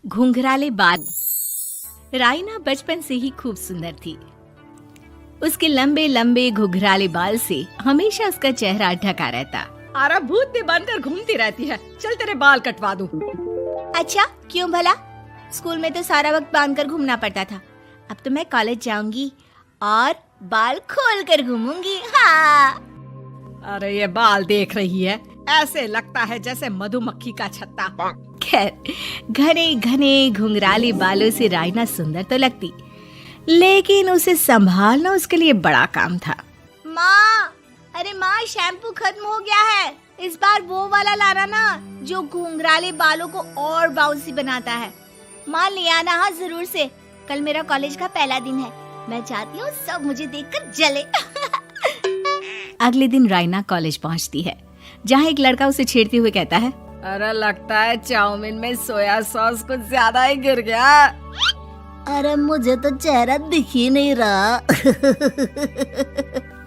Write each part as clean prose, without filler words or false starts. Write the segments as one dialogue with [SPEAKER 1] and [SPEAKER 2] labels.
[SPEAKER 1] घुंघराले बाल। राइना बचपन से ही खूब सुंदर थी। उसके लंबे लंबे घुंघराले बाल से हमेशा उसका चेहरा ढका रहता।
[SPEAKER 2] अरे भूत बनकर घूमती रहती है, चल तेरे बाल कटवा दूं।
[SPEAKER 1] अच्छा, क्यों भला? स्कूल में तो सारा वक्त बांधकर घूमना पड़ता था। अब तो मैं कॉलेज जाऊंगी और बाल खोल कर घूमूंगी। हाँ।
[SPEAKER 2] अरे ये बाल देख रही है, ऐसे लगता है जैसे मधुमक्खी का छत्ता।
[SPEAKER 1] खैर, घने घने घुंघराले बालों से राइना सुंदर तो लगती, लेकिन उसे संभालना उसके लिए बड़ा काम था। माँ, अरे माँ, शैम्पू खत्म हो गया है। इस बार वो वाला लाना ना, जो घुंघराले बालों को और बाउंसी बनाता है। माँ ले आना, हाँ जरूर से। कल मेरा कॉलेज का पहला दिन है, मैं चाहती हूँ सब मुझे देखकर जले। अगले दिन राइना कॉलेज पहुँचती है, जहाँ एक लड़का उसे छेड़ते हुए कहता है,
[SPEAKER 2] अरे लगता है चाउमीन में सोया सॉस कुछ ज्यादा ही गिर गया।
[SPEAKER 1] अरे मुझे तो चेहरा दिख ही नहीं रहा।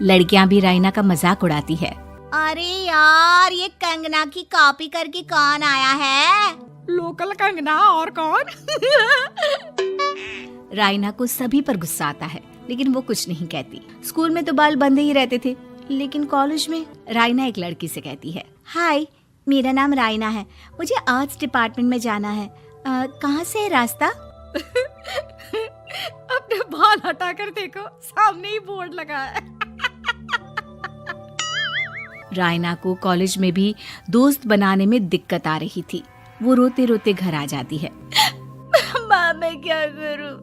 [SPEAKER 1] लड़कियां भी राइना का मजाक उड़ाती है। अरे यार, ये कंगना की कॉपी करके कौन आया है?
[SPEAKER 2] लोकल कंगना और कौन?
[SPEAKER 1] राइना को सभी पर गुस्सा आता है, लेकिन वो कुछ नहीं कहती। स्कूल में तो बाल बंधे ही रहते थे, लेकिन कॉलेज में राइना एक लड़की से कहती है, हाय, मेरा नाम राइना है, मुझे आर्ट्स डिपार्टमेंट में जाना है। कहाँ से है रास्ता?
[SPEAKER 2] अपने बाल हटा कर देखो, सामने ही बोर्ड लगा है।
[SPEAKER 1] राइना को कॉलेज में भी दोस्त बनाने में दिक्कत आ रही थी। वो रोते रोते घर आ जाती है। माँ, मैं क्या करूं?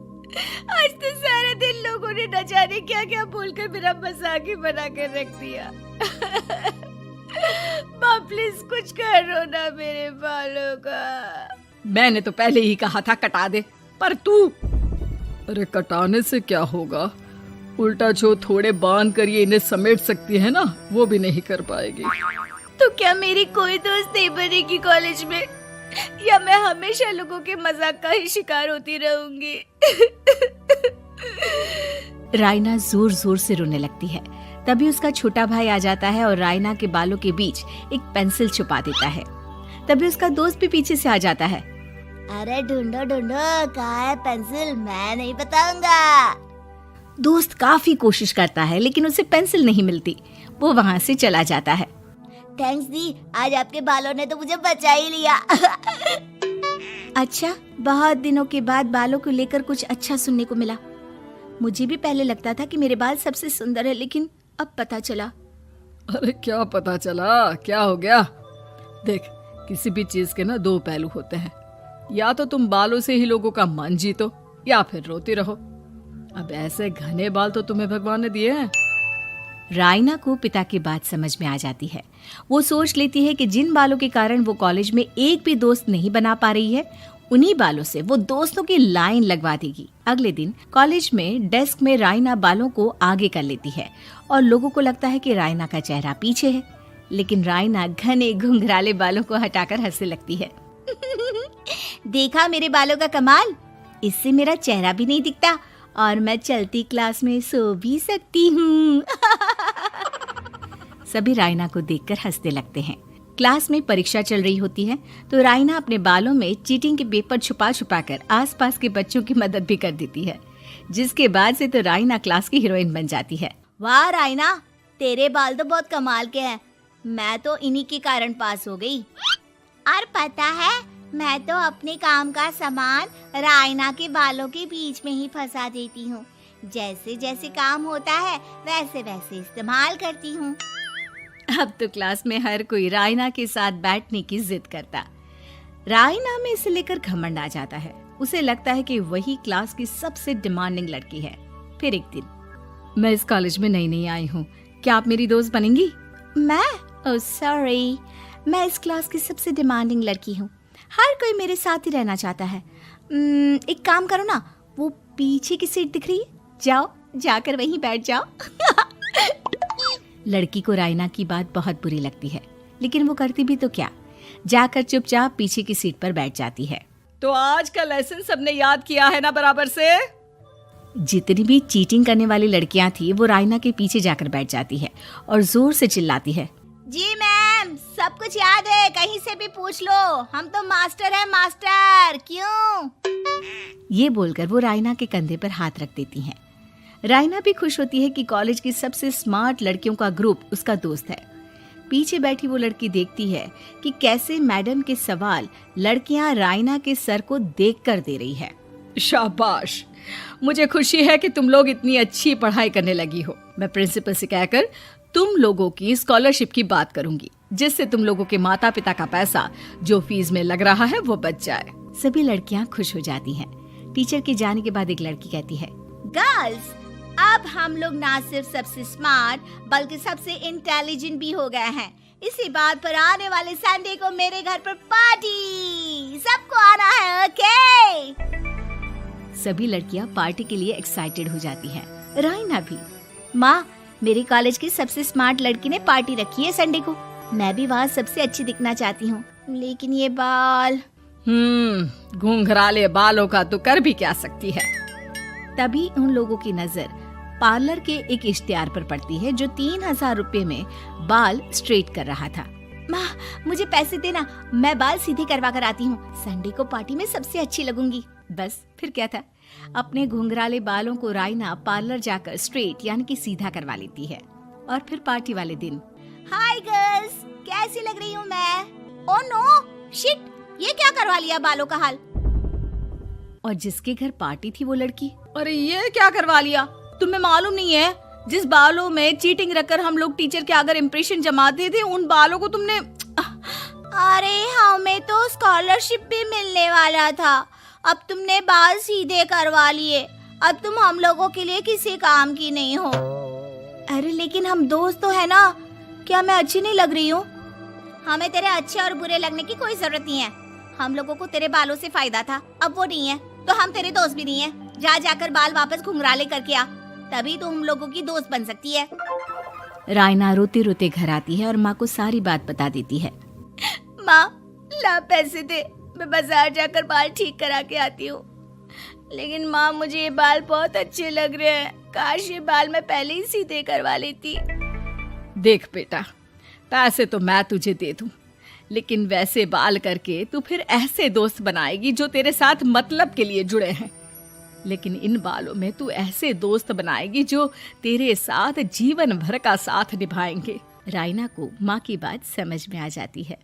[SPEAKER 1] आज तो सारे दिन लोगों ने न जाने क्या क्या बोलकर मेरा मजाक ही बना कर रख दिया। माँ प्लीज कुछ करो ना मेरे बालों का।
[SPEAKER 2] मैंने तो पहले ही कहा था कटा दे, पर तू। अरे कटाने से क्या होगा, उल्टा जो थोड़े बांध कर ये इन्हें समेट सकती है ना, वो भी नहीं कर पाएगी।
[SPEAKER 1] तो क्या मेरी कोई दोस्त नहीं बनेगी कॉलेज में, या मैं हमेशा लोगों के मजाक का ही शिकार होती रहूंगी? राइना जोर जोर से रोने लगती है। तभी उसका छोटा भाई आ जाता है और राइना के बालों के बीच एक पेंसिल छुपा देता है। तभी उसका दोस्त भी पीछे से आ जाता है। अरे ढूंढो ढूंढो, कहाँ है पेंसिल? मैं नहीं बताऊंगा। दोस्त काफी कोशिश करता है, लेकिन उसे पेंसिल नहीं मिलती। वो वहाँ से चला जाता है। थैंक्स दी, आज आपके बालों ने तो मुझे बचा ही लिया। अच्छा, बहुत दिनों के बाद बालों को लेकर कुछ अच्छा सुनने को मिला। मुझे भी पहले लगता था कि मेरे बाल सबसे सुंदर है, लेकिन अब पता चला।
[SPEAKER 2] अरे क्या पता चला, क्या हो गया? देख, किसी भी चीज के ना दो पहलू होते हैं। या तो तुम बालों से ही लोगों का मन जीतो, या फिर रोती रहो। अब ऐसे घने बाल तो तुम्हें भगवान ने दिए हैं।
[SPEAKER 1] राइना को पिता की बात समझ में आ जाती है। वो सोच लेती है कि जिन बालों के कारण वो कॉलेज में एक भी दोस्त नहीं बना पा रही है, उन्हीं बालों से वो दोस्तों की लाइन लगवा देगी। अगले दिन कॉलेज में डेस्क में राइना बालों को आगे कर लेती है और लोगों को लगता है कि राइना का चेहरा पीछे है, लेकिन राइना घने घुंघराले बालों को हटाकर हंसने लगती है। देखा मेरे बालों का कमाल, इससे मेरा चेहरा भी नहीं दिखता और मैं चलती क्लास में सो भी सकती हूँ। सभी राइना को देखकर हंसने लगते हैं। क्लास में परीक्षा चल रही होती है, तो राइना अपने बालों में चीटिंग के पेपर छुपा छुपा कर आसपास के बच्चों की मदद भी कर देती है, जिसके बाद से तो राइना क्लास की हीरोइन बन जाती है। वाह राइना, तेरे बाल तो बहुत कमाल के हैं। मैं तो इन्हीं के कारण पास हो गई। और पता है, मैं तो अपने काम का सामान राइना के बालों के बीच में ही फंसा देती हूँ। जैसे जैसे काम होता है वैसे वैसे इस्तेमाल करती हूँ। अब तो क्लास में हर कोई राइना के साथ बैठने की जिद करता। राइना में इसे लेकर घमंड आ जाता है। उसे लगता है कि वही क्लास की सबसे डिमांडिंग लड़की है। फिर एक दिन,
[SPEAKER 2] मैं इस कॉलेज में नई नई आई हूँ, क्या आप मेरी दोस्त बनेंगी?
[SPEAKER 1] मैं? ओह सॉरी, मैं इस क्लास की सबसे डिमांडिंग लड़की हूँ। हर कोई मेरे साथ ही रहना चाहता है। एक काम करो ना, वो पीछे की सीट दिख रही है, जाओ जाकर वहीं बैठ जाओ। लड़की को राइना की बात बहुत बुरी लगती है, लेकिन वो करती भी तो क्या, जाकर चुपचाप पीछे की सीट पर बैठ जाती है।
[SPEAKER 2] तो आज का लेसन सबने याद किया है ना बराबर से?
[SPEAKER 1] जितनी भी चीटिंग करने वाली लड़कियां थी, वो राइना के पीछे जाकर बैठ जाती है और जोर से चिल्लाती है, जी मैम, सब कुछ याद है, कहीं से भी पूछ लो, हम तो मास्टर हैं मास्टर। क्यों? ये बोलकर वो रायना के कंधे पर हाथ रख देती हैं। रायना भी खुश होती है कि कॉलेज की सबसे स्मार्ट लड़कियों का ग्रुप उसका दोस्त है। पीछे बैठी वो लड़की देखती है कि कैसे मैडम के सवाल लड़कियां रायना के सर को देखकर दे रही है।
[SPEAKER 2] शाबाश, मुझे खुशी है कि तुम लोग इतनी अच्छी पढ़ाई करने लगी हो। मैं प्रिंसिपल से कहकर तुम लोगों की स्कॉलरशिप की बात करूंगी, जिससे तुम लोगों के माता पिता का पैसा जो फीस में लग रहा है वो बच जाए।
[SPEAKER 1] सभी लड़कियां खुश हो जाती हैं। टीचर के जाने के बाद एक लड़की कहती है, गर्ल्स, अब हम लोग ना सिर्फ सबसे स्मार्ट बल्कि सबसे इंटेलिजेंट भी हो गए हैं। इसी बात पर आने वाले संडे को मेरे घर पर पार्टी, सबको आना है, ओके? सभी लड़कियां पार्टी के लिए एक्साइटेड हो जाती हैं। रायना भी। माँ, मेरे कॉलेज की सबसे स्मार्ट लड़की ने पार्टी रखी है संडे को। मैं भी वहाँ सबसे अच्छी दिखना चाहती हूँ, लेकिन ये बाल।
[SPEAKER 2] घुंघराले बालों का तो कर भी क्या सकती है।
[SPEAKER 1] तभी उन लोगों की नजर पार्लर के एक इश्तिहार पर पड़ती है जो 3000 रुपए में बाल स्ट्रेट कर रहा था। माँ, मुझे पैसे देना, मैं बाल सीधे करवा कर आती हूँ। संडे को पार्टी में सबसे अच्छी लगूंगी। बस फिर क्या था, अपने घुंघराले बालों को रायना पार्लर जाकर स्ट्रेट यानी कि सीधा करवा लेती है। और फिर पार्टी वाले दिन, हाय गर्ल्स, कैसी लग रही हूँ मैं? ओह नो, शिट, ये क्या करवा लिया बालों का हाल? और जिसके घर पार्टी थी वो लड़की,
[SPEAKER 2] अरे ये क्या करवा लिया? तुम्हें मालूम नहीं है, जिस बालों में चीटिंग रखकर हम लोग टीचर के अगर इम्प्रेशन जमाते थे, उन बालों को तुमने।
[SPEAKER 1] अरे हमें तो स्कॉलरशिप भी मिलने वाला था, अब तुमने बाल सीधे करवा लिए। अब तुम हम लोगों के लिए किसी काम की नहीं हो। अरे लेकिन हम दोस्त तो है ना, क्या मैं अच्छी नहीं लग रही हूँ? हमें तेरे अच्छे और बुरे लगने की कोई जरूरत नहीं है। हम लोगों को तेरे बालों से फायदा था, अब वो नहीं है तो हम तेरे दोस्त भी नहीं है। जा जाकर बाल वापस घुंघराले करके आ, तभी तो हम लोगों की दोस्त बन सकती है। रायना रोते रोते घर आती है और माँ को सारी बात बता देती है। माँ, ला पैसे दे, मैं बाजार जाकर बाल ठीक करा के आती हूँ। लेकिन माँ, मुझे ये बाल बहुत अच्छे लग रहे हैं, काश ये बाल मैं पहले ही सीधे करवा लेती।
[SPEAKER 2] देख बेटा, पैसे तो मैं तुझे दे दूं, लेकिन वैसे बाल करके तू फिर ऐसे दोस्त बनाएगी जो तेरे साथ मतलब के लिए जुड़े हैं। लेकिन इन बालों में तू ऐसे दोस्त बनाएगी जो तेरे साथ जीवन भर का साथ निभाएंगे। रायना को माँ की बात समझ में आ जाती है।